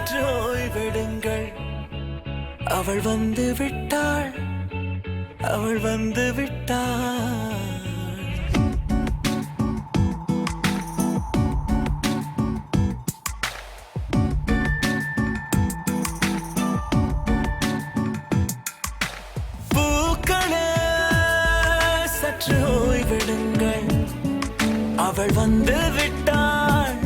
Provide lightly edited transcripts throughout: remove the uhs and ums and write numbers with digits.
சற்று ஓய்வெடுங்கள். அவள் வந்து விட்டாள், அவள் வந்து விட்டாள். பூக்களே சற்று ஓய்வெடுங்கள். அவள் வந்து விட்டாள்,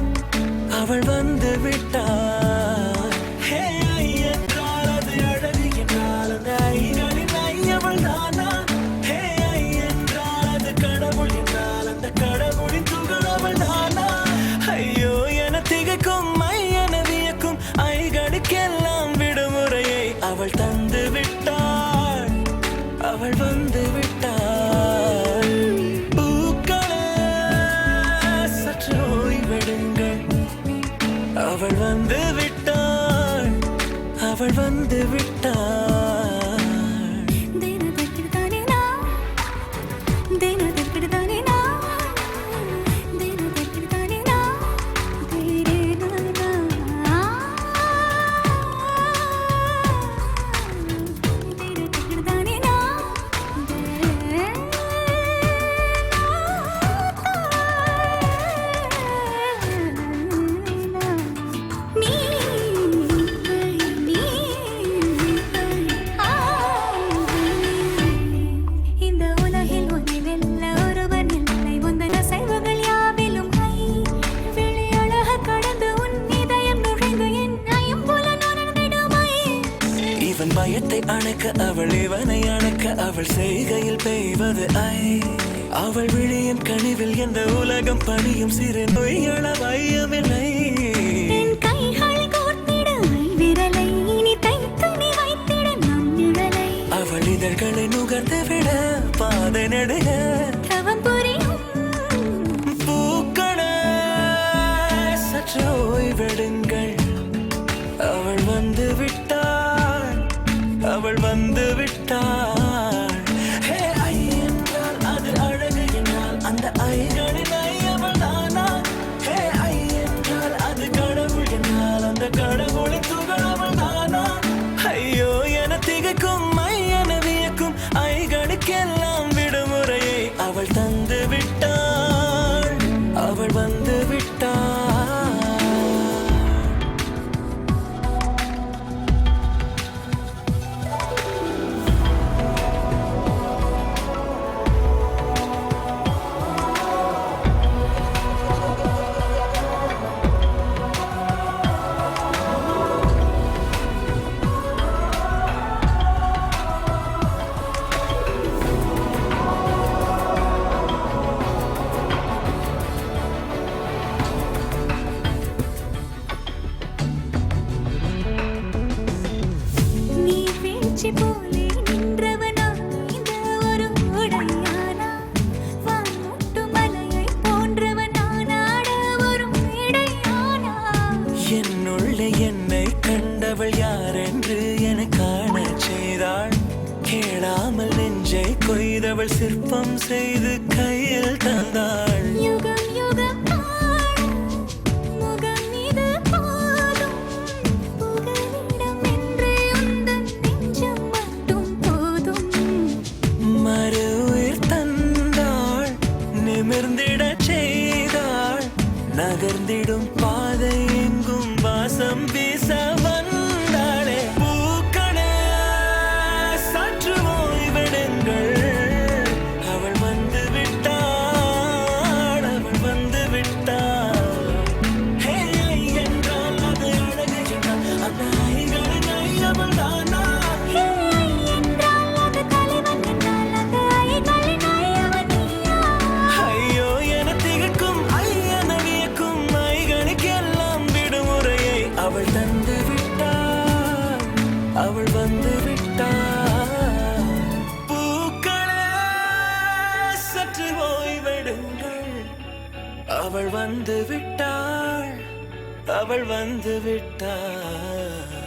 அவள் வந்து விட்டாள். ஹே ஐ என்றால் அது அழகு என்றால் அந்த ஐகளின் ஐயவள் தானா? ஹே ஐ என்றால் அது கடவுள் என்றால் அந்த கடவுளின் துகள் அவள் தானா? ஐயோ என திகைக்கும் என வியக்கும் ஐகளுக்கெல்லாம் விடுமுறையை அவள் தந்து விட்டாள், அவள் வந்து விட்டாள். பூக்களே சற்று ஓய்வெடுங்கள். அவள் வந்து விட்டாள், அவள் வந்து விட்டாள். இவன் பயத்தை அணைக்க அவள் இவனை அணைக்க அவள் செய்கையில் பெய்வது ஐ. அவள் விழியின் கனிவில் எந்த உலகம் பணியும் சிறு நோய்கள வையமில்லை. அவள் இதழ்களை நுகர்ந்து விட பாதை நடுக பூக்களே சற்று ஓய்வெடுங்கள். அவள் வந்து விட்டாள், அவள் வந்து விட்டாள். ஹே ஐ என்றால் அது அழகு என்றால் அந்த ஐகளின் ஐயவள் தானா? ஹே ஐ என்றால் அது கடவுள் என்றால் அந்த கடவுளின் துகள் அவள் தானா? ஐயோ என திகைக்கும் என வியக்கும் ஐகளுக்கெல்லாம் விடுமுறையை அவள் தந்து விட்டாள், அவள் வந்து விட்டாள். போலே நின்றவனா இந்த ஒரு உடையானா? வான்முட்டு மலையை போன்றவனானாட ஒரு மேடையானா? என்னுள்ளே என்னை கண்டவள் யாரென்று என காண செய்தாள். கேளாமல் நெஞ்சை கொய்தவள் சிற்பம் செய்து கையில் தந்தாள். யுகம் யுகம் நகர்ந்திடும் பாதை எங்கும் வாசம் வீச வந்தாளே. பூக்களே சற்று ஓய்வெடுங்கள். அவள் வந்து விட்டாள், அவள் வந்து விட்டாள். ஹே ஐ என்றால் அது அழகு என்றால் அந்த ஐகளின் ஐயவள் தானா? ஹே ஐ என்றால் அது தலைவன் என்றால் அந்த ஐகளின் ஐயவன் நீயா? ஐயோ என திகைக்கும் அவள் தந்து விட்டாள், அவள் வந்து விட்டாள். பூக்களே சற்று ஓய்வெடுங்கள். அவள் வந்து விட்டாள், அவள் வந்து விட்டாள்.